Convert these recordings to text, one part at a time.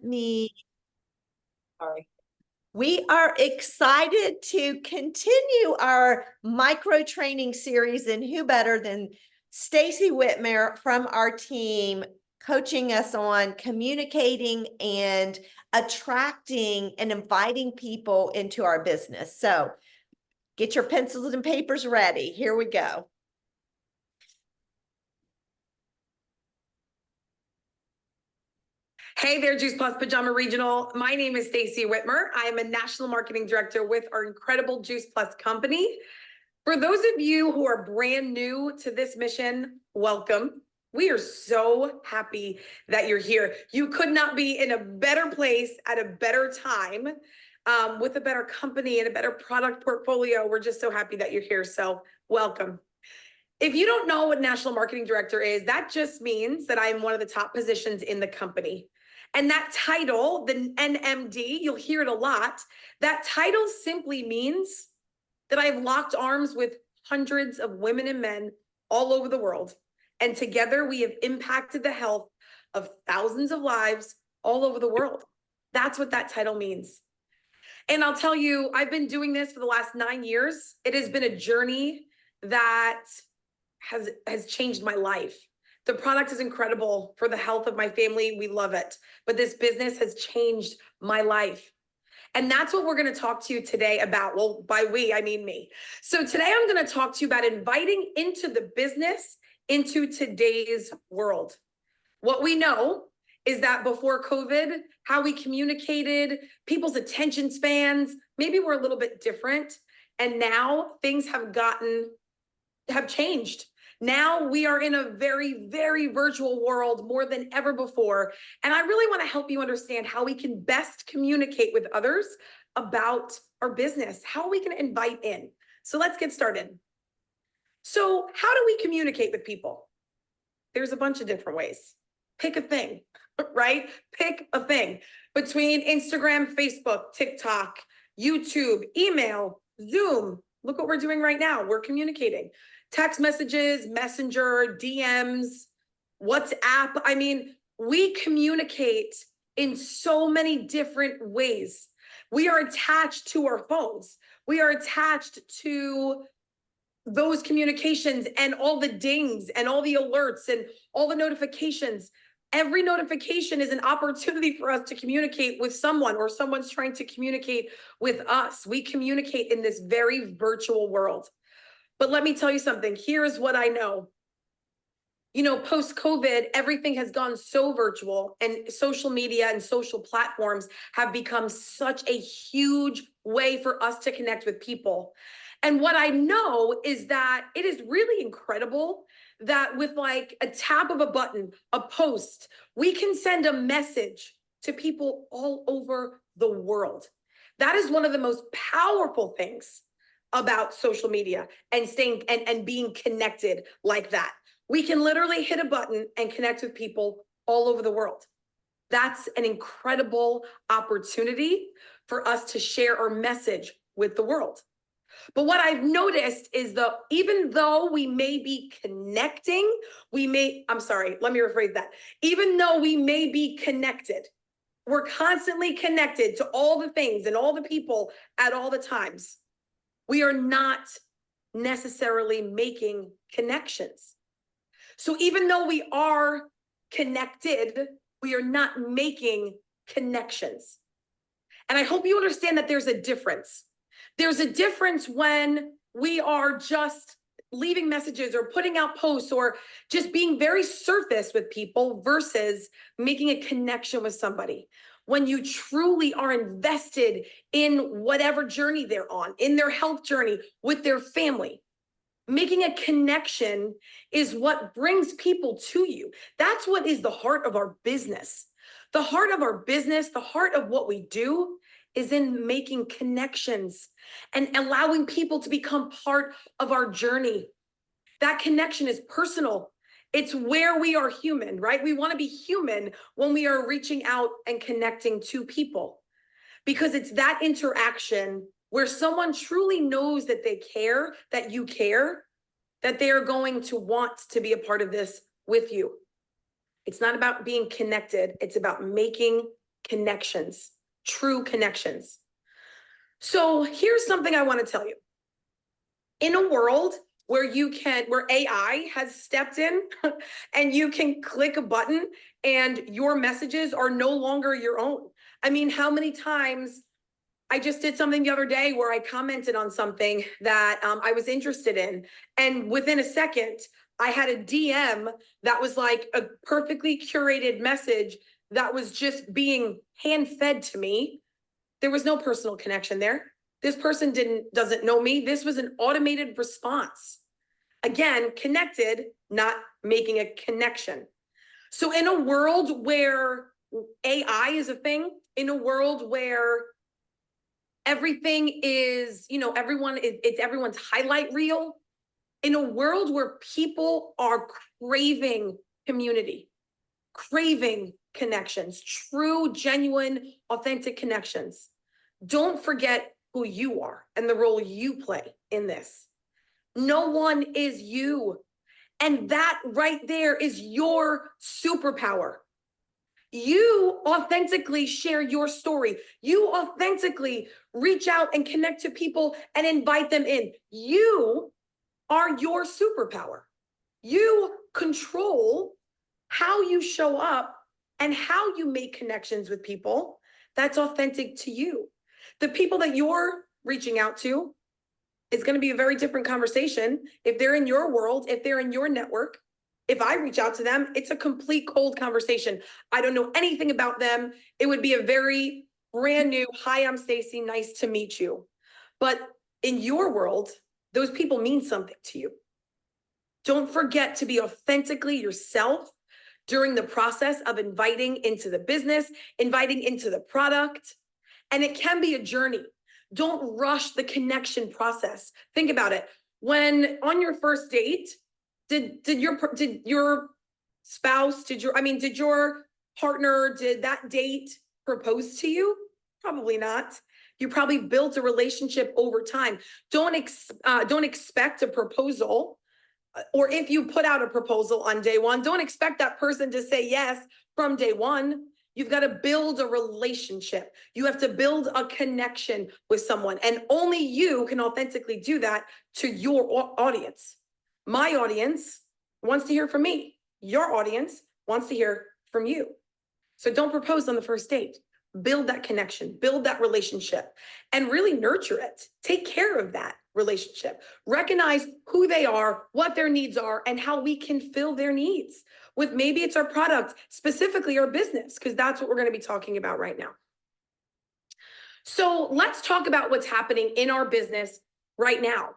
Sorry. We are excited to continue our micro training series, and who better than Stacy Whitmer from our team coaching us on communicating and attracting and inviting people into our business. So get your pencils and papers ready. Here we go. Hey there, Juice Plus Pajama Regional. My name is Stacy Whitmer. I am a National Marketing Director with our incredible Juice Plus company. For those of you who are brand new to this mission, welcome. We are so happy that you're here. You could not be in a better place at a better time with a better company and a better product portfolio. We're just so happy that you're here. So welcome. If you don't know what National Marketing Director is, that just means that I'm one of the top positions in the company. And that title, the NMD, you'll hear it a lot. That title simply means that I've locked arms with hundreds of women and men all over the world. And together we have impacted the health of thousands of lives all over the world. That's what that title means. And I'll tell you, I've been doing this for the last 9 years. It has been a journey that has changed my life. The product is incredible for the health of my family. We love it. But this business has changed my life. And that's what we're going to talk to you today about. Well, by we, I mean me. So today I'm going to talk to you about inviting into the business into today's world. What we know is that before COVID, how we communicated, people's attention spans, maybe we're a little bit different. And now things have changed. Now we are in a very, very virtual world more than ever before. And I really want to help you understand how we can best communicate with others about our business, how we can invite in. So let's get started. So how do we communicate with people? There's a bunch of different ways. Pick a thing, right? Pick a thing. Between Instagram, Facebook, TikTok, YouTube, email, Zoom. Look what we're doing right now. We're communicating. Text messages, Messenger, DMs, WhatsApp. I mean, we communicate in so many different ways. We are attached to our phones. We are attached to those communications and all the dings and all the alerts and all the notifications. Every notification is an opportunity for us to communicate with someone, or someone's trying to communicate with us. We communicate in this very virtual world. But let me tell you something. Here's what I know. You know, post-COVID, everything has gone so virtual, and social media and social platforms have become such a huge way for us to connect with people. And what I know is that it is really incredible that with like a tap of a button, a post, we can send a message to people all over the world. That is one of the most powerful things about social media and staying and being connected like that. We can literally hit a button and connect with people all over the world. That's an incredible opportunity for us to share our message with the world. But what I've noticed is even though we may be connecting, let me rephrase that. Even though we may be connected, we're constantly connected to all the things and all the people at all the times. We are not necessarily making connections. So even though we are connected, we are not making connections. And I hope you understand that there's a difference. There's a difference when we are just leaving messages or putting out posts or just being very surface with people versus making a connection with somebody. When you truly are invested in whatever journey they're on, in their health journey, with their family. Making a connection is what brings people to you. That's what is the heart of our business. The heart of our business, the heart of what we do is in making connections and allowing people to become part of our journey. That connection is personal. It's where we are human, right? We want to be human when we are reaching out and connecting to people, because it's that interaction where someone truly knows that they care, that you care, that they are going to want to be a part of this with you. It's not about being connected. It's about making connections, true connections. So here's something I want to tell you. In a world where where AI has stepped in and you can click a button and your messages are no longer your own. I mean, how many times I just did something the other day where I commented on something that I was interested in. And within a second, I had a DM that was like a perfectly curated message that was just being hand fed to me. There was no personal connection there. This person doesn't know me. This was an automated response. Again, connected, not making a connection. So in a world where AI is a thing, in a world where everything is, it's everyone's highlight reel, in a world where people are craving community, craving connections, true, genuine, authentic connections, don't forget who you are and the role you play in this. No one is you. And that right there is your superpower. You authentically share your story. You authentically reach out and connect to people and invite them in. You are your superpower. You control how you show up and how you make connections with people that's authentic to you. The people that you're reaching out to is going to be a very different conversation if they're in your world, if they're in your network. If I reach out to them, it's a complete cold conversation. I don't know anything about them. It would be a very brand new, hi, I'm Stacy, nice to meet you. But in your world, those people mean something to you. Don't forget to be authentically yourself during the process of inviting into the business, inviting into the product. And it can be a journey. Don't rush the connection process. Think about it. When on your first date, did your spouse, did your partner, did that date propose to you? Probably not. You probably built a relationship over time. Don't expect a proposal, or if you put out a proposal on day one, don't expect that person to say yes from day one. You've got to build a relationship. You have to build a connection with someone. And only you can authentically do that to your audience. My audience wants to hear from me. Your audience wants to hear from you. So don't propose on the first date. Build that connection, build that relationship, and really nurture it. Take care of that relationship. Recognize who they are, what their needs are, and how we can fill their needs with, maybe it's our product, specifically our business, because that's what we're going to be talking about right now. So let's talk about what's happening in our business right now.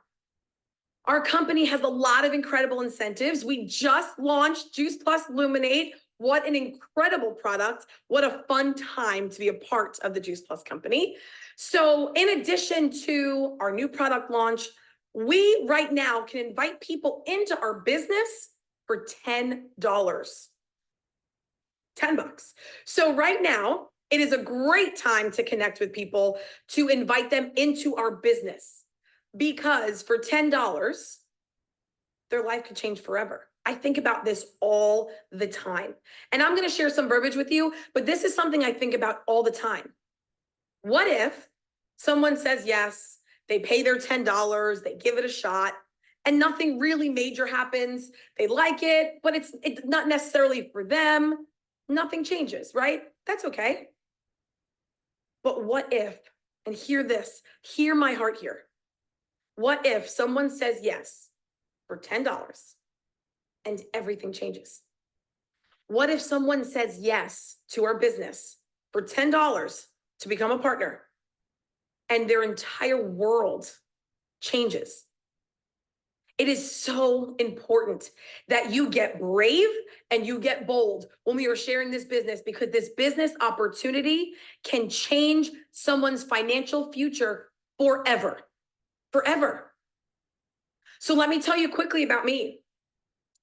Our company has a lot of incredible incentives. We just launched Juice Plus Luminate. What an incredible product. What a fun time to be a part of the Juice Plus company. So in addition to our new product launch, we right now can invite people into our business for $10. $10. So right now, it is a great time to connect with people, to invite them into our business, because for $10, their life could change forever. I think about this all the time. And I'm going to share some verbiage with you, but this is something I think about all the time. What if someone says yes, they pay their $10, they give it a shot, and nothing really major happens? They like it, but it's not necessarily for them. Nothing changes, right? That's okay. But what if, and hear this, hear my heart here. What if someone says yes for $10 and everything changes? What if someone says yes to our business for $10 to become a partner and their entire world changes? It is so important that you get brave and you get bold when we are sharing this business, because this business opportunity can change someone's financial future forever. Forever. So let me tell you quickly about me.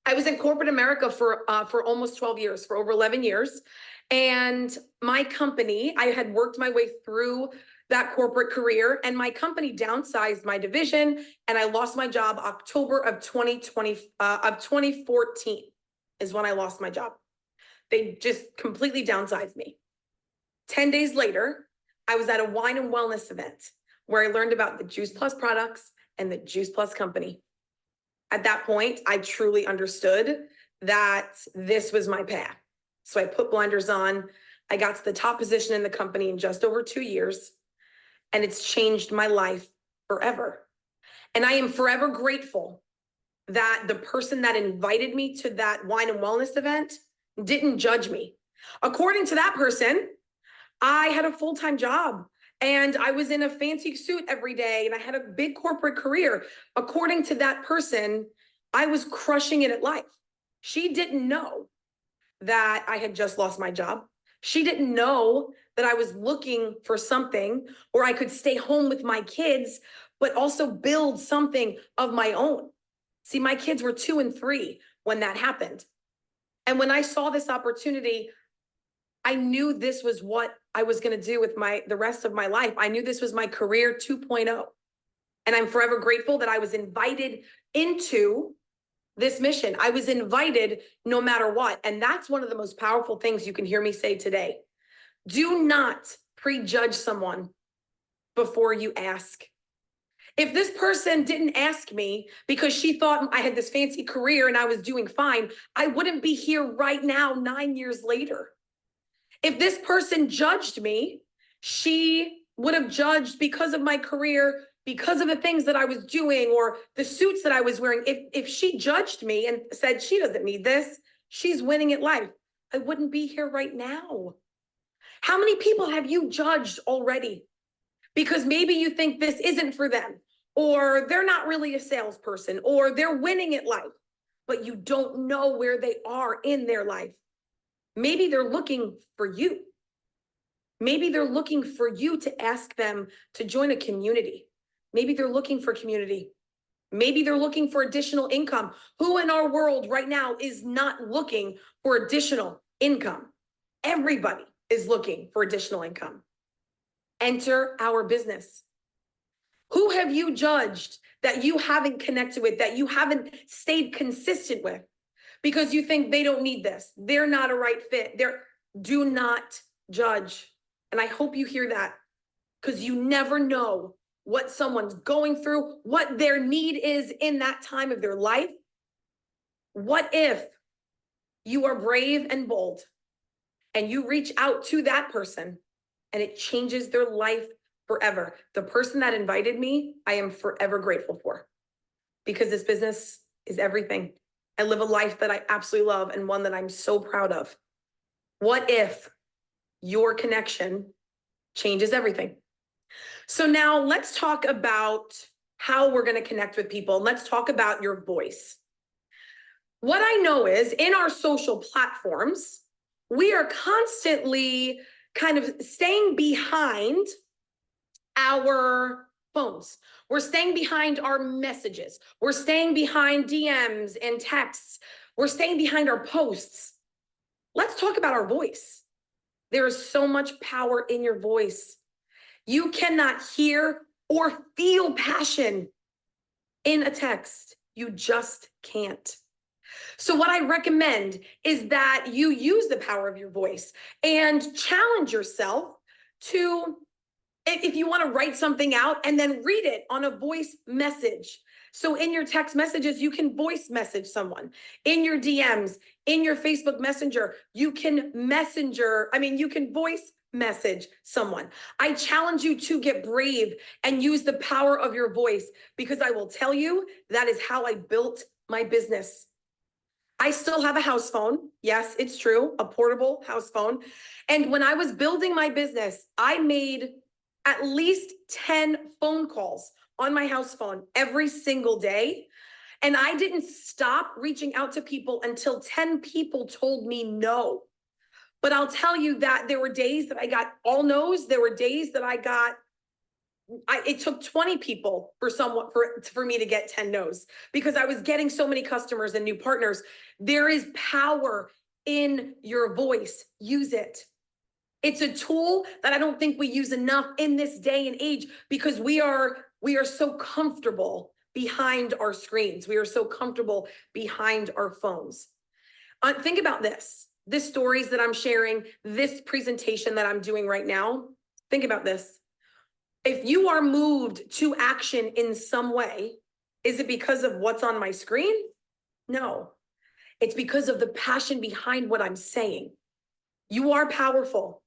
I was in corporate America for almost 12 years, for over 11 years. And my company, I had worked my way through that corporate career, and my company downsized my division, and I lost my job October of 2014 is when I lost my job. They just completely downsized me. 10 days later, I was at a wine and wellness event where I learned about the Juice Plus products and the Juice Plus company. At that point, I truly understood that this was my path. So I put blinders on. I got to the top position in the company in just over 2 years, and it's changed my life forever. And I am forever grateful that the person that invited me to that wine and wellness event didn't judge me. According to that person, I had a full-time job and I was in a fancy suit every day and I had a big corporate career. According to that person, I was crushing it at life. She didn't know that I had just lost my job. She didn't know that I was looking for something where I could stay home with my kids, but also build something of my own. See, my kids were 2 and 3 when that happened. And when I saw this opportunity, I knew this was what I was going to do with the rest of my life. I knew this was my career 2.0. And I'm forever grateful that I was invited into this mission. I was invited no matter what. And that's one of the most powerful things you can hear me say today. Do not prejudge someone before you ask. If this person didn't ask me because she thought I had this fancy career and I was doing fine, I wouldn't be here right now 9 years later. If this person judged me, she would have judged because of my career, because of the things that I was doing or the suits that I was wearing. If she judged me and said she doesn't need this, she's winning at life, I wouldn't be here right now. How many people have you judged already? Because maybe you think this isn't for them, or they're not really a salesperson, or they're winning at life, but you don't know where they are in their life. Maybe they're looking for you. Maybe they're looking for you to ask them to join a community. Maybe they're looking for community. Maybe they're looking for additional income. Who in our world right now is not looking for additional income? Everybody is looking for additional income. Enter our business. Who have you judged that you haven't connected with, that you haven't stayed consistent with because you think they don't need this? They're not a right fit. Do not judge. And I hope you hear that, because you never know what someone's going through, what their need is in that time of their life. What if you are brave and bold and you reach out to that person and it changes their life forever? The person that invited me, I am forever grateful for, because this business is everything. I live a life that I absolutely love and one that I'm so proud of. What if your connection changes everything? So now let's talk about how we're going to connect with people. Let's talk about your voice. What I know is in our social platforms, we are constantly kind of staying behind our phones. We're staying behind our messages. We're staying behind DMs and texts. We're staying behind our posts. Let's talk about our voice. There is so much power in your voice. You cannot hear or feel passion in a text. You just can't. So what I recommend is that you use the power of your voice and challenge yourself to, if you want to write something out and then read it on a voice message. So in your text messages, you can voice message someone. In your DMs, in your Facebook Messenger, you can voice message someone. I challenge you to get brave and use the power of your voice, because I will tell you, that is how I built my business. I still have a house phone. Yes, it's true, a portable house phone. And when I was building my business, I made at least 10 phone calls on my house phone every single day. And I didn't stop reaching out to people until 10 people told me no. But I'll tell you that there were days that I got all no's. There were days that it took 20 people for me to get 10 no's, because I was getting so many customers and new partners. There is power in your voice. Use it. It's a tool that I don't think we use enough in this day and age, because we are so comfortable behind our screens. We are so comfortable behind our phones. Think about this. the stories that I'm sharing, this presentation that I'm doing right now, think about this. If you are moved to action in some way, is it because of what's on my screen? No, it's because of the passion behind what I'm saying. You are powerful.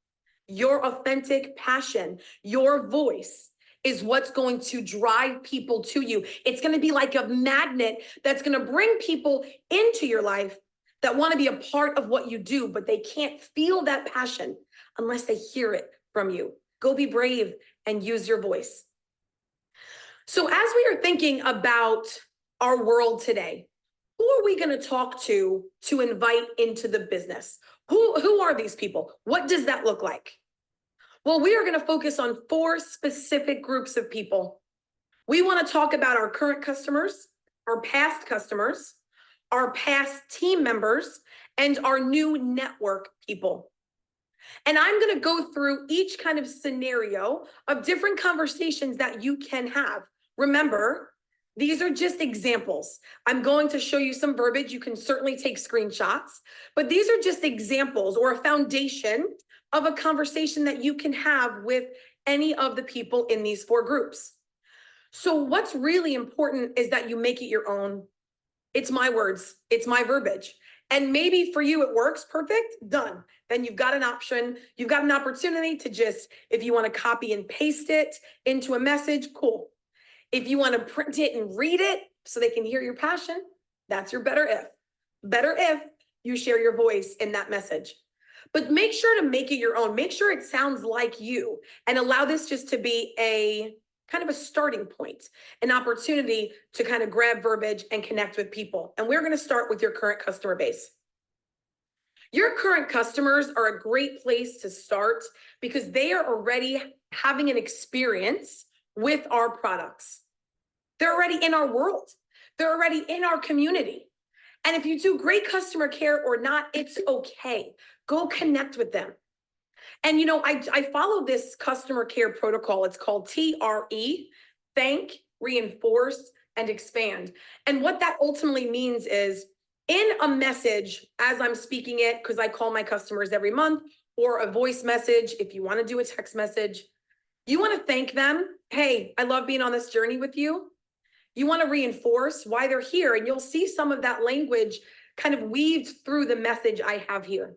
Your authentic passion, your voice is what's going to drive people to you. It's going to be like a magnet that's going to bring people into your life that want to be a part of what you do, but they can't feel that passion unless they hear it from you. Go be brave and use your voice. So as we are thinking about our world today, who are we going to talk to invite into the business? Who are these people? What does that look like? Well, we are going to focus on 4 specific groups of people. We want to talk about our current customers, our past customers, our past team members, and our new network people. And I'm going to go through each kind of scenario of different conversations that you can have. Remember, these are just examples. I'm going to show you some verbiage. You can certainly take screenshots, but these are just examples or a foundation of a conversation that you can have with any of the people in these 4 groups. So what's really important is that you make it your own. It's my words, it's my verbiage. And maybe for you it works perfect, done. Then you've got an option, you've got an opportunity to just, if you want to copy and paste it into a message, cool. If you want to print it and read it so they can hear your passion, that's your better if. Better if you share your voice in that message. But make sure to make it your own. Make sure it sounds like you and allow this just to be a kind of a starting point, an opportunity to kind of grab verbiage and connect with people. And we're going to start with your current customer base. Your current customers are a great place to start because they are already having an experience with our products. They're already in our world. They're already in our community. And if you do great customer care or not, it's okay. Go connect with them. And you know, I follow this customer care protocol. It's called TRE, thank, reinforce, and expand. And what that ultimately means is in a message, as I'm speaking it, because I call my customers every month, or a voice message, if you want to do a text message, you want to thank them. Hey, I love being on this journey with you. You want to reinforce why they're here, and you'll see some of that language kind of weaved through the message I have here.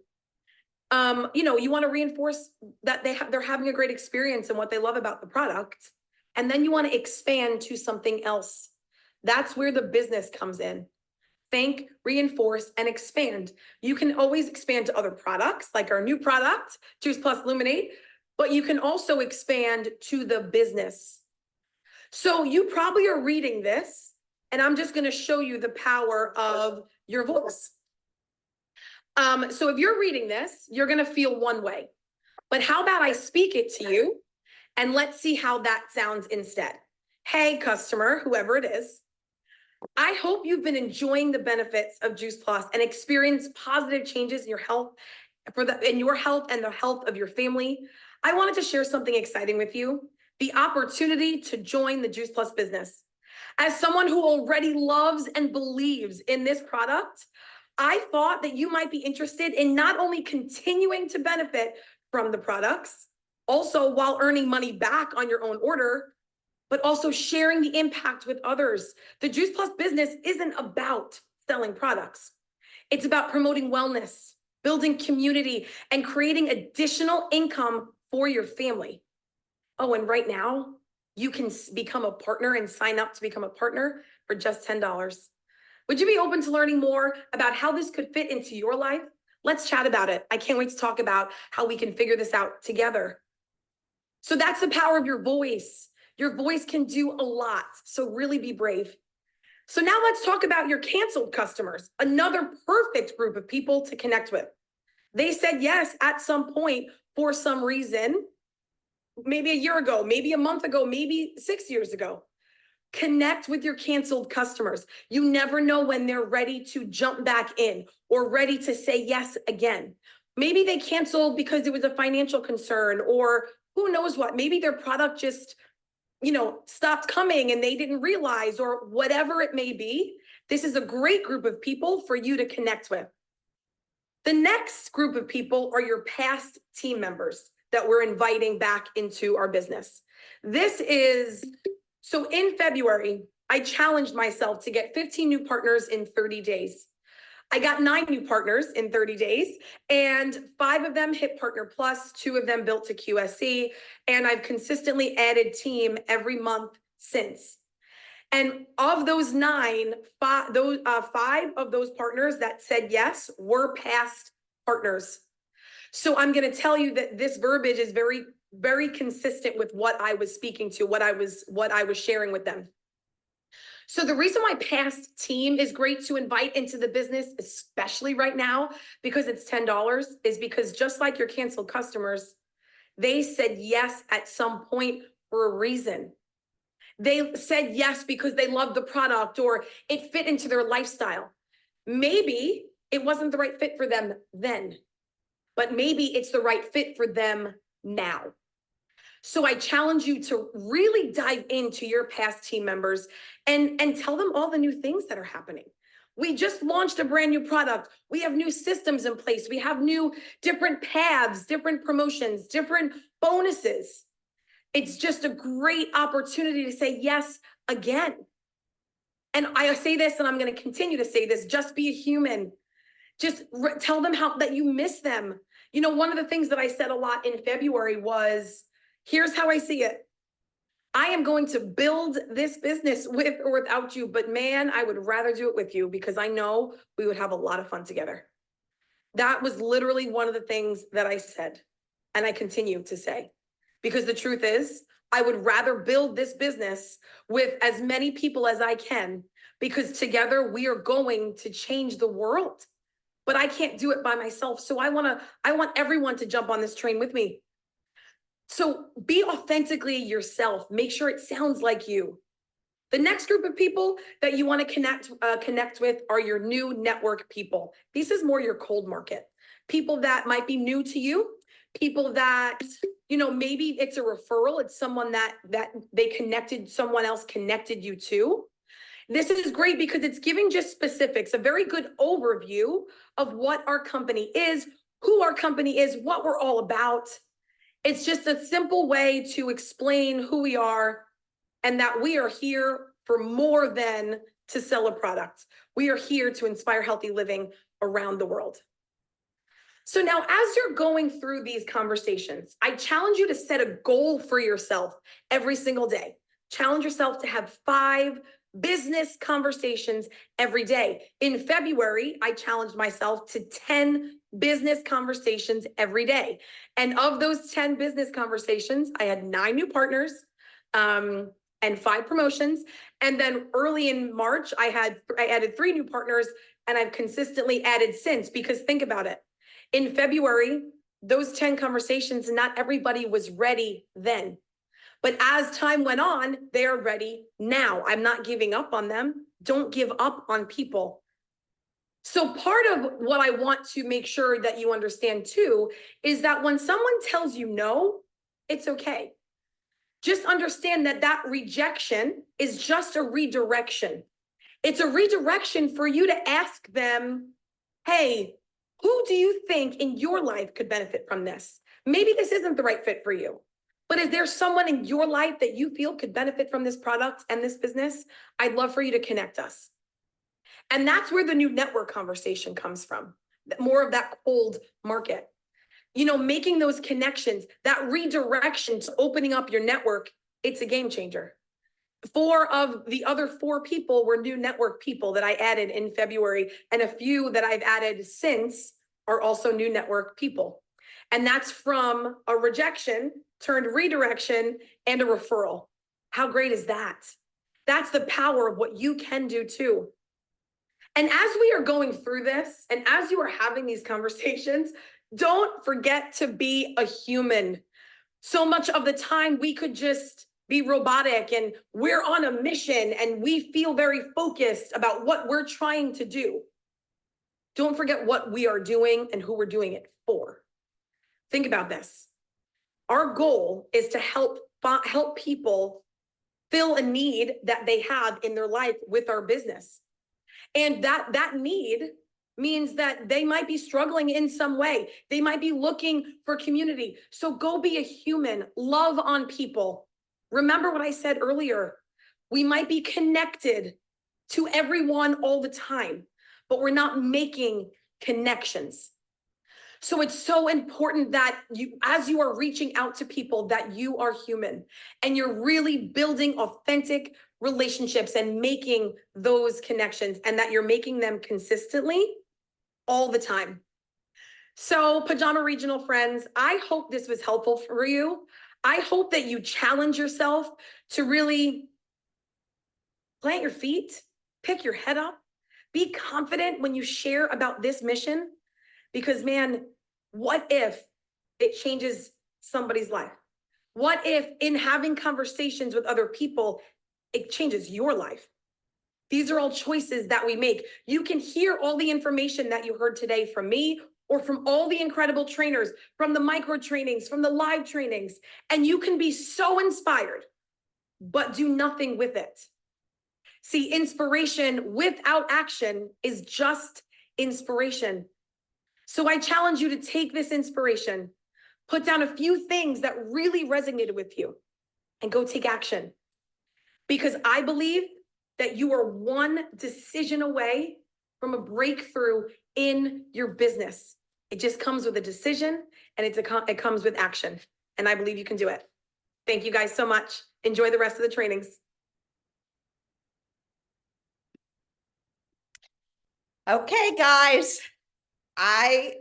You know, you want to reinforce that they're having a great experience and what they love about the product. And then you want to expand to something else. That's where the business comes in. Thank, reinforce, and expand. You can always expand to other products, like our new product, Juice Plus Luminate, but you can also expand to the business. So you probably are reading this, and I'm just going to show you the power of your voice. So if you're reading this, you're going to feel one way. But how about I speak it to you, and let's see how that sounds instead. Hey, customer, whoever it is, I hope you've been enjoying the benefits of Juice Plus and experienced positive changes in your health, in your health and the health of your family. I wanted to share something exciting with you, the opportunity to join the Juice Plus business. As someone who already loves and believes in this product, I thought that you might be interested in not only continuing to benefit from the products, also while earning money back on your own order, but also sharing the impact with others. The Juice Plus business isn't about selling products. It's about promoting wellness, building community, and creating additional income for your family. Oh, and right now, you can become a partner and sign up to become a partner for just $10. Would you be open to learning more about how this could fit into your life? Let's chat about it. I can't wait to talk about how we can figure this out together. So that's the power of your voice. Your voice can do a lot, so really be brave. So now let's talk about your canceled customers, another perfect group of people to connect with. They said yes at some point for some reason, maybe a year ago, maybe a month ago, maybe 6 years ago. Connect with your canceled customers. You never know when they're ready to jump back in or ready to say yes again. Maybe they canceled because it was a financial concern, or who knows what. Maybe their product just, stopped coming and they didn't realize, or whatever it may be. This is a great group of people for you to connect with. The next group of people are your past team members that we're inviting back into our business. So in February, I challenged myself to get 15 new partners in 30 days. I got 9 new partners in 30 days, and 5 of them hit Partner Plus, 2 of them built to QSC, and I've consistently added team every month since. And of those 9, 5 of those partners that said yes were past partners. So I'm going to tell you that this verbiage is very, very consistent with what I was speaking to, what I was sharing with them. So the reason why past team is great to invite into the business, especially right now, because it's $10, is because just like your canceled customers, they said yes at some point for a reason. They said yes because they loved the product or it fit into their lifestyle. Maybe it wasn't the right fit for them then, but maybe it's the right fit for them now. So I challenge you to really dive into your past team members and tell them all the new things that are happening. We just launched a brand new product. We have new systems in place. We have new different paths, different promotions, different bonuses. It's just a great opportunity to say yes again. And I say this, and I'm going to continue to say this, just be a human. Just tell them that you miss them. You know, one of the things that I said a lot in February was, here's how I see it. I am going to build this business with or without you, but man, I would rather do it with you because I know we would have a lot of fun together. That was literally one of the things that I said, and I continue to say, because the truth is, I would rather build this business with as many people as I can, because together we are going to change the world. But I can't do it by myself. So I want everyone to jump on this train with me. So be authentically yourself. Make sure it sounds like you. The next group of people that you want to connect with are your new network people. This is more your cold market. People that might be new to you, people that, you know, maybe it's a referral. It's someone that someone else connected you to. This is great because it's giving just specifics, a very good overview of what our company is, who our company is, what we're all about. It's just a simple way to explain who we are and that we are here for more than to sell a product. We are here to inspire healthy living around the world. So now, as you're going through these conversations, I challenge you to set a goal for yourself every single day. Challenge yourself to have 5 business conversations every day. In February, I challenged myself to 10 business conversations every day. And of those 10 business conversations, I had 9 new partners and 5 promotions. And then early in March, I added 3 new partners, and I've consistently added since, because think about it. In February, those 10 conversations, not everybody was ready then. But as time went on, they are ready now. I'm not giving up on them. Don't give up on people. So part of what I want to make sure that you understand too is that when someone tells you no, it's okay. Just understand that that rejection is just a redirection. It's a redirection for you to ask them, hey, who do you think in your life could benefit from this? Maybe this isn't the right fit for you, but is there someone in your life that you feel could benefit from this product and this business? I'd love for you to connect us. And that's where the new network conversation comes from, more of that cold market. You know, making those connections, that redirection to opening up your network, it's a game changer. 4 of the other 4 people were new network people that I added in February, and a few that I've added since are also new network people. And that's from a rejection turned redirection and a referral. How great is that? That's the power of what you can do too. And as we are going through this, and as you are having these conversations, don't forget to be a human. So much of the time we could just be robotic and we're on a mission and we feel very focused about what we're trying to do. Don't forget what we are doing and who we're doing it for. Think about this. Our goal is to help people fill a need that they have in their life with our business. And that need means that they might be struggling in some way. They might be looking for community. So go be a human, love on people. Remember what I said earlier. We might be connected to everyone all the time, but we're not making connections. So it's so important that you, as you are reaching out to people, that you are human and you're really building authentic relationships and making those connections, and that you're making them consistently all the time. So, Pajama Regional friends, I hope this was helpful for you. I hope that you challenge yourself to really plant your feet, pick your head up, be confident when you share about this mission, because man, what if it changes somebody's life? What if in having conversations with other people, it changes your life? These are all choices that we make. You can hear all the information that you heard today from me or from all the incredible trainers, from the micro trainings, from the live trainings, and you can be so inspired, but do nothing with it. See, inspiration without action is just inspiration. So I challenge you to take this inspiration, put down a few things that really resonated with you, and go take action. Because I believe that you are one decision away from a breakthrough in your business. It just comes with a decision, and it comes with action. And I believe you can do it. Thank you guys so much. Enjoy the rest of the trainings. Okay, guys, I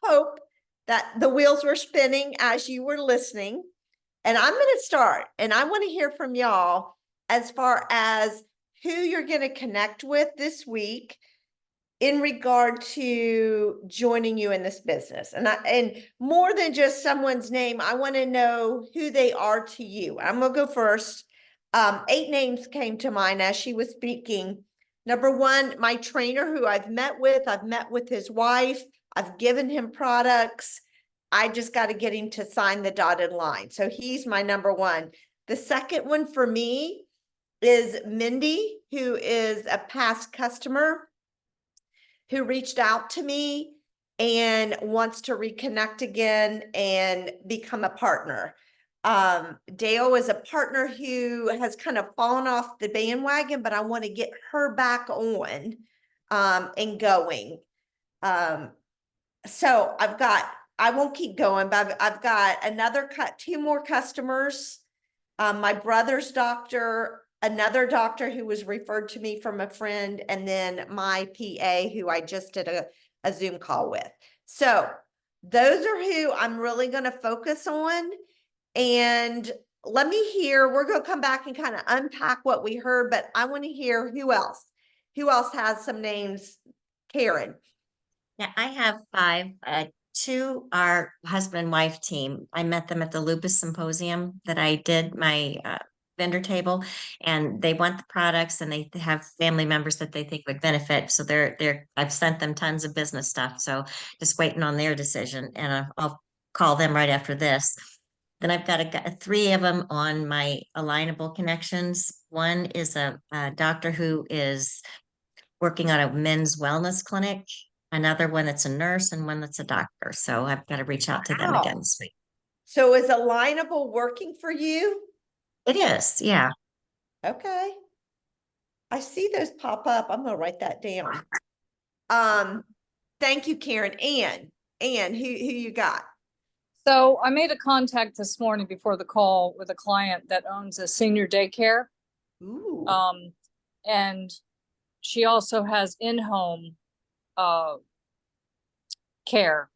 hope that the wheels were spinning as you were listening. And I'm going to start, and I want to hear from y'all as far as who you're going to connect with this week in regard to joining you in this business. And more than just someone's name, I want to know who they are to you. I'm going to go first. 8 names came to mind as she was speaking. Number 1, my trainer who I've met with his wife. I've given him products. I just got to get him to sign the dotted line. So he's my number 1. The second one for me is Mindy, who is a past customer who reached out to me and wants to reconnect again and become a partner. Dale is a partner who has kind of fallen off the bandwagon, but I want to get her back on and going. So I won't keep going, but I've got 2 more customers. My brother's doctor, another doctor who was referred to me from a friend, and then my PA who I just did a Zoom call with. So those are who I'm really going to focus on. And let me hear, we're going to come back and kind of unpack what we heard, but I want to hear who else has some names. Karen. Yeah, I have 5. 2 are husband and wife team. I met them at the lupus symposium that I did my vendor table, and they want the products, and they have family members that they think would benefit. So I've sent them tons of business stuff. So just waiting on their decision, and I'll call them right after this. Then I've got 3 of them on my alignable connections. One is a doctor who is working on a men's wellness clinic, another one that's a nurse, and one that's a doctor. So I've got to reach out to them Wow. again this week. So is Alignable working for you? It is, yeah. Okay. I see those pop up. I'm gonna write that down. Thank you, Karen. Ann, who you got? So I made a contact this morning before the call with a client that owns a senior daycare. Ooh. And she also has in-home care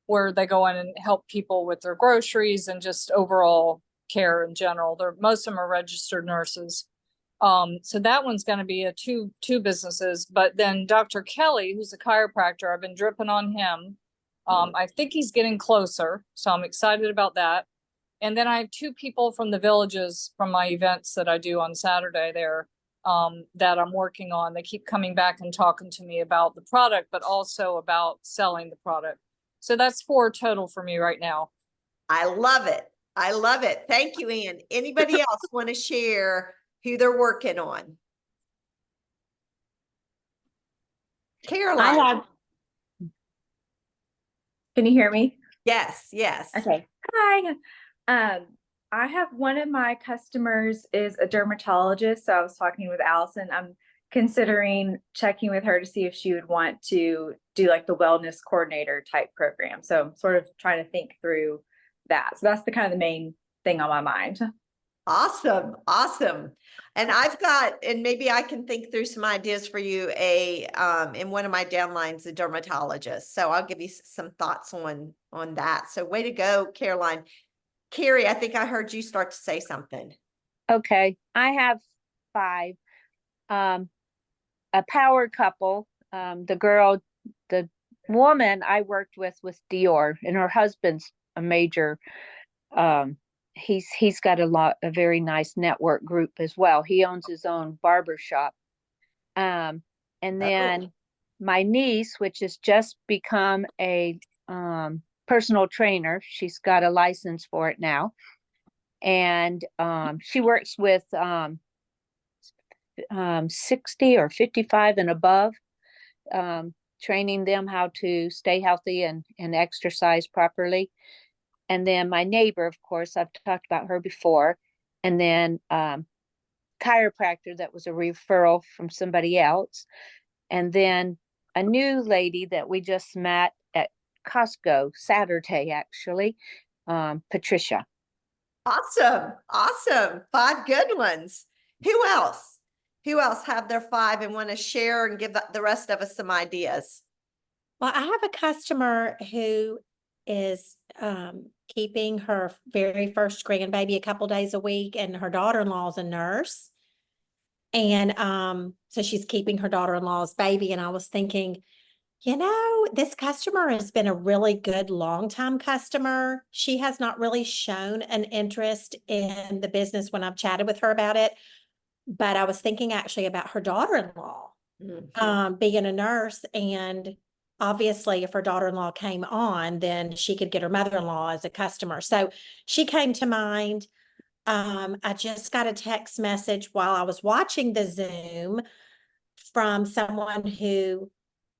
where they go in and help people with their groceries and just overall care in general. Most of them are registered nurses. So that one's going to be a two businesses. But then Dr. Kelly, who's a chiropractor, I've been dripping on him. I think he's getting closer, so I'm excited about that. And then I have 2 people from the villages from my events that I do on Saturday there that I'm working on. They keep coming back and talking to me about the product, but also about selling the product. So that's 4 total for me right now. I love it. I love it. Thank you, Ann. Anybody else want to share who they're working on? Caroline. Can you hear me? Yes, yes. Okay. Hi. I have one of my customers is a dermatologist. So I was talking with Allison. I'm considering checking with her to see if she would want to do like the wellness coordinator type program. So I'm sort of trying to think through that. So that's the kind of the main thing on my mind. Awesome, awesome. And I've got, and maybe I can think through some ideas for you, in one of my downlines, a dermatologist. So I'll give you some thoughts on that. So way to go, Caroline. Carrie, I think I heard you start to say something. Okay, I have 5. A power couple. The woman I worked with Dior, and her husband's a major. He's got a very nice network group as well. He owns his own barber shop. And then my niece, which has just become a personal trainer, she's got a license for it now, and she works with 60 or 55 and above, training them how to stay healthy and exercise properly. And then my neighbor, of course, I've talked about her before. And then chiropractor that was a referral from somebody else. And then a new lady that we just met at Costco Saturday, actually, Patricia. Awesome, awesome. 5 good ones. Who else? Who else have their 5 and want to share and give the rest of us some ideas? Well, I have a customer who is keeping her very first grandbaby a couple days a week, and her daughter-in-law is a nurse. And so she's keeping her daughter-in-law's baby. And I was thinking, this customer has been a really good long-time customer. She has not really shown an interest in the business when I've chatted with her about it. But I was thinking actually about her daughter-in-law being a nurse, and obviously if her daughter-in-law came on, then she could get her mother-in-law as a customer. So she came to mind. I just got a text message while I was watching the Zoom from someone who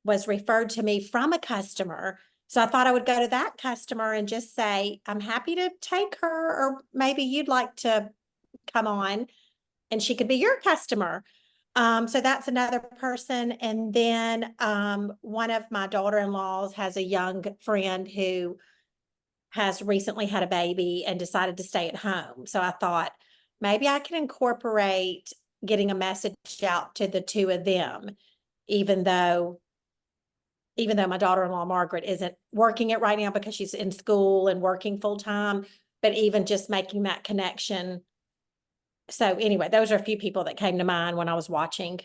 was referred to me from a customer. So I thought I would go to that customer and just say, I'm happy to take her, or maybe you'd like to come on and she could be your customer. So that's another person. And then one of my daughter-in-laws has a young friend who has recently had a baby and decided to stay at home. So I thought maybe I can incorporate getting a message out to the 2 of them, even though my daughter-in-law Margaret isn't working it right now because she's in school and working full time, but even just making that connection. So anyway, those are a few people that came to mind when I was watching.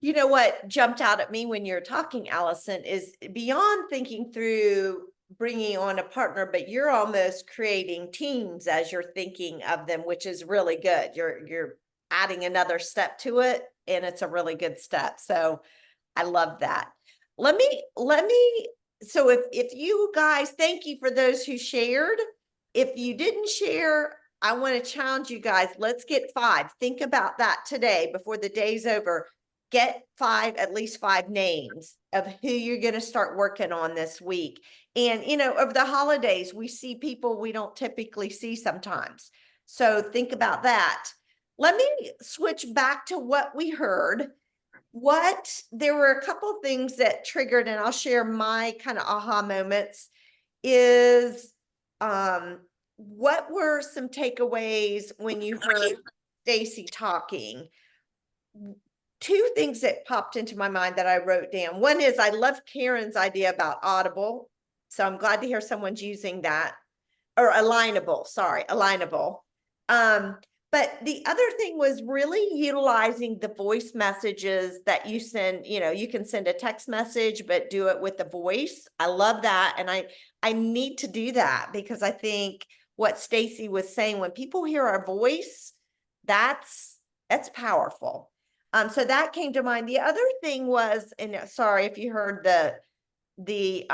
You know what jumped out at me when you're talking, Allison, is beyond thinking through bringing on a partner, but you're almost creating teams as you're thinking of them, which is really good. You're adding another step to it, and it's a really good step. So I love that. Let me, so if you guys, thank you for those who shared. If you didn't share, I want to challenge you guys. Let's get 5. Think about that today before the day's over. Get 5, at least 5 names of who you're going to start working on this week. And, over the holidays, we see people we don't typically see sometimes. So think about that. Let me switch back to what we heard. There were a couple things that triggered, and I'll share my kind of aha moments, is what were some takeaways when you heard Stacy talking? 2 things that popped into my mind that I wrote down. One is I love Karen's idea about Audible. So I'm glad to hear someone's using that, or Alignable. But the other thing was really utilizing the voice messages that you send. You can send a text message, but do it with the voice. I love that. And I need to do that, because I think what Stacy was saying, when people hear our voice, that's powerful. So that came to mind. The other thing was, and sorry if you heard the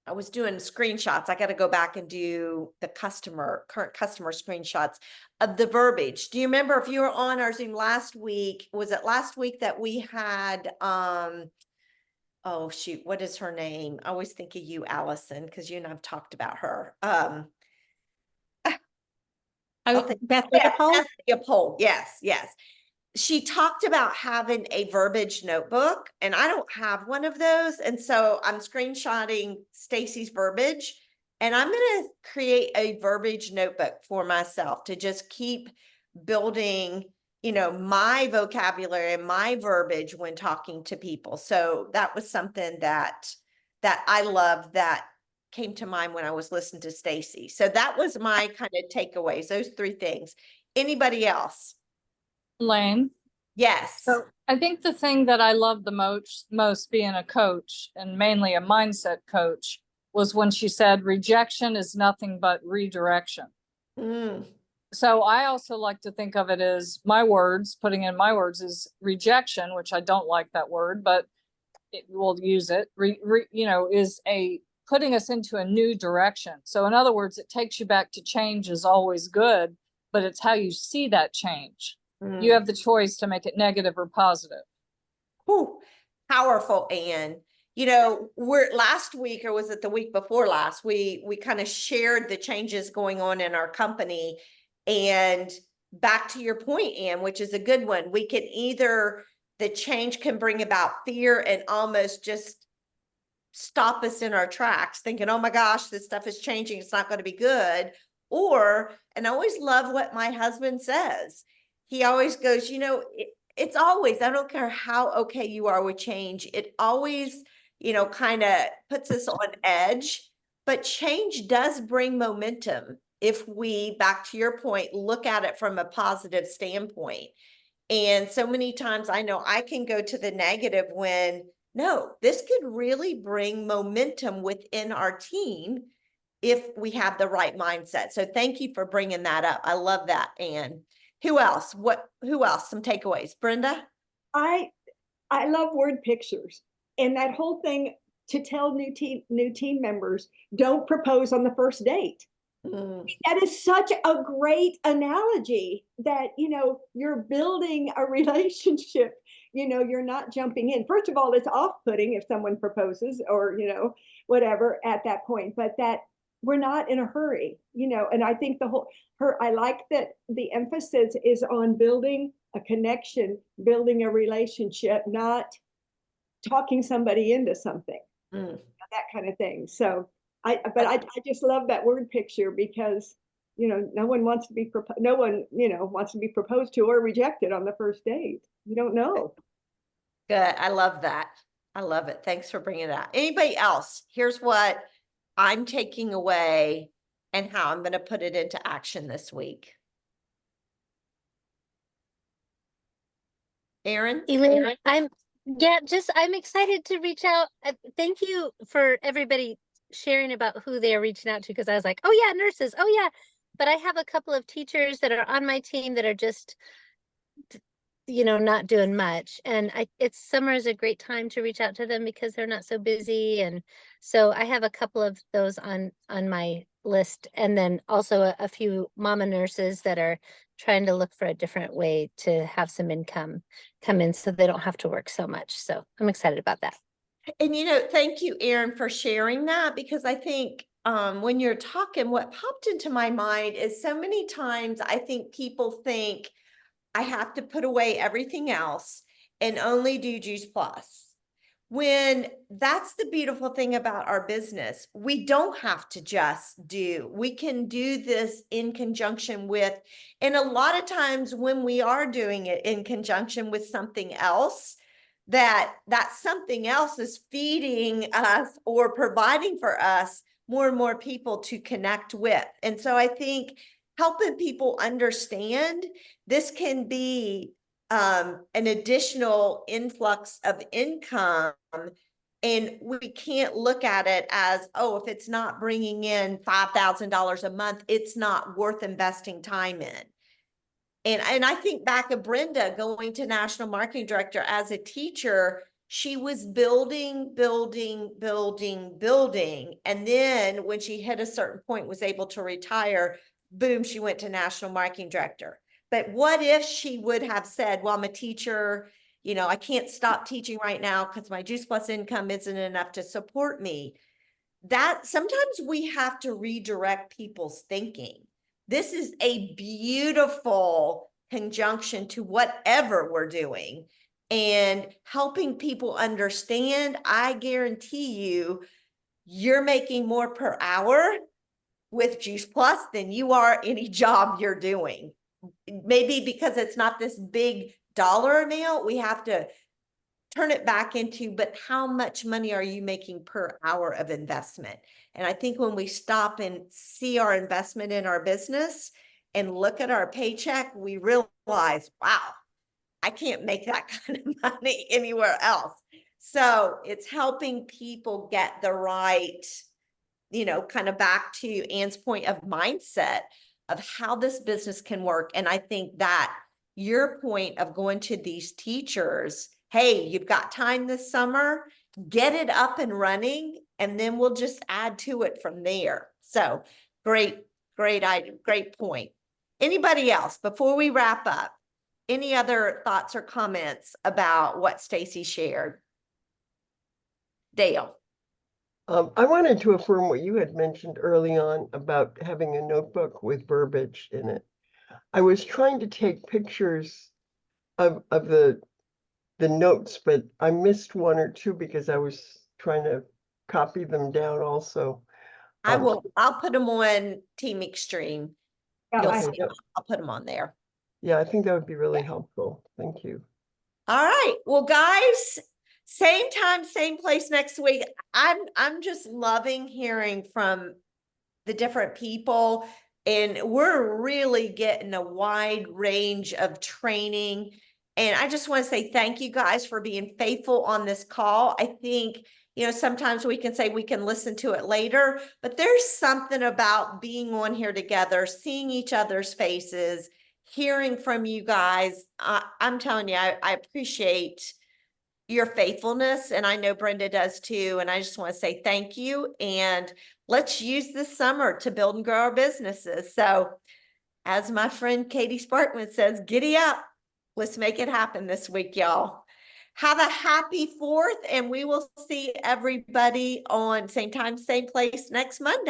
I was doing screenshots. I got to go back and do the current customer screenshots of the verbiage. Do you remember if you were on our Zoom last week? Was it last week that we had, oh shoot, what is her name? I always think of you, Allison, because you and I've talked about her. Oh, think- Beth Yes, Leopold? Beth Leopold. Yes, yes. She talked about having a verbiage notebook, and I don't have one of those. And so I'm screenshotting Stacy's verbiage, and I'm going to create a verbiage notebook for myself to just keep building, my vocabulary and my verbiage when talking to people. So that was something that I love that came to mind when I was listening to Stacy. So that was my kind of takeaways, those 3 things. Anybody else? Lane. Yes. So I think the thing that I love the most being a coach, and mainly a mindset coach, was when she said rejection is nothing but redirection. Mm, So I also like to think of it as putting in my words is rejection, which I don't like that word, but we'll use it, is a putting us into a new direction. So in other words, it takes you back to change is always good, but it's how you see that change. You have the choice to make it negative or positive. Whew, powerful, Anne. We're last week, or was it the week before last, we kind of shared the changes going on in our company. And back to your point, Anne, which is a good one, we can either, the change can bring about fear and almost just stop us in our tracks thinking, oh my gosh, this stuff is changing, it's not going to be good. Or, and I always love what my husband says. He always goes, it's always, I don't care how okay you are with change, it always, kind of puts us on edge. But change does bring momentum if we, back to your point, look at it from a positive standpoint. And so many times I know I can go to the negative when, no, this could really bring momentum within our team if we have the right mindset. So thank you for bringing that up. I love that, Anne. Who else? Who else? Some takeaways. Brenda? I love word pictures, and that whole thing to tell new team members, don't propose on the first date. That is such a great analogy that, you're building a relationship, you're not jumping in. First of all, it's off-putting if someone proposes or, whatever at that point, but that we're not in a hurry, and I think I like that the emphasis is on building a connection, building a relationship, not talking somebody into something, that kind of thing. So I just love that word picture because, no one wants to be proposed to or rejected on the first date. You don't know. Good. I love that. I love it. Thanks for bringing it out. Anybody else? Here's what I'm taking away and how I'm going to put it into action this week. Erin? Elaine, I'm excited to reach out. Thank you for everybody sharing about who they're reaching out to, because I was like, oh yeah, nurses, oh yeah. But I have a couple of teachers that are on my team that are just, not doing much. And summer is a great time to reach out to them because they're not so busy. And so I have a couple of those on my list. And then also a few mama nurses that are trying to look for a different way to have some income come in so they don't have to work so much. So I'm excited about that. And thank you, Erin, for sharing that, because I think when you're talking, what popped into my mind is so many times I think people think I have to put away everything else and only do Juice Plus. When that's the beautiful thing about our business, we don't have to just we can do this in conjunction with, and a lot of times when we are doing it in conjunction with something else, that something else is feeding us or providing for us more and more people to connect with. And so I think helping people understand this can be an additional influx of income, and we can't look at it as, oh, if it's not bringing in $5,000 a month, it's not worth investing time in. And I think back of Brenda going to National Marketing Director as a teacher, she was building, and then when she hit a certain point, was able to retire, boom, she went to national marketing director. But what if she would have said, well, I'm a teacher, you know, I can't stop teaching right now because my Juice Plus income isn't enough to support me. That sometimes we have to redirect people's thinking. This is a beautiful conjunction to whatever we're doing, and helping people understand. I guarantee you, you're making more per hour with Juice Plus than you are any job you're doing. Maybe because it's not this big dollar amount, we have to turn it back into, but how much money are you making per hour of investment? And I think when we stop and see our investment in our business and look at our paycheck, we realize, wow, I can't make that kind of money anywhere else. So it's helping people get the right, you know, kind of back to Ann's point of mindset of how this business can work. And I think that your point of going to these teachers, hey, you've got time this summer, get it up and running, and then we'll just add to it from there. So great item, great point. Anybody else before we wrap up? Any other thoughts or comments about what Stacy shared? Dale. I wanted to affirm what you had mentioned early on about having a notebook with verbiage in it. I was trying to take pictures of the notes, but I missed one or two because I was trying to copy them down also. I'll put them on Team Extreme. Yeah, You'll I- see, I'll put them on there. Yeah, I think that would be really helpful. Thank you. All right. Well, guys, same time, same place next week. I'm just loving hearing from the different people, and we're really getting a wide range of training. And I just want to say thank you guys for being faithful on this call. I think, you know, sometimes we can say we can listen to it later, but there's something about being on here together, seeing each other's faces, hearing from you guys. I'm telling you, I appreciate your faithfulness, and I know Brenda does too. And I just want to say thank you, and let's use this summer to build and grow our businesses. So as my friend Katie Sparkman says, giddy up. Let's make it happen this week, y'all. Have a happy 4th, and we will see everybody on same time, same place next Monday.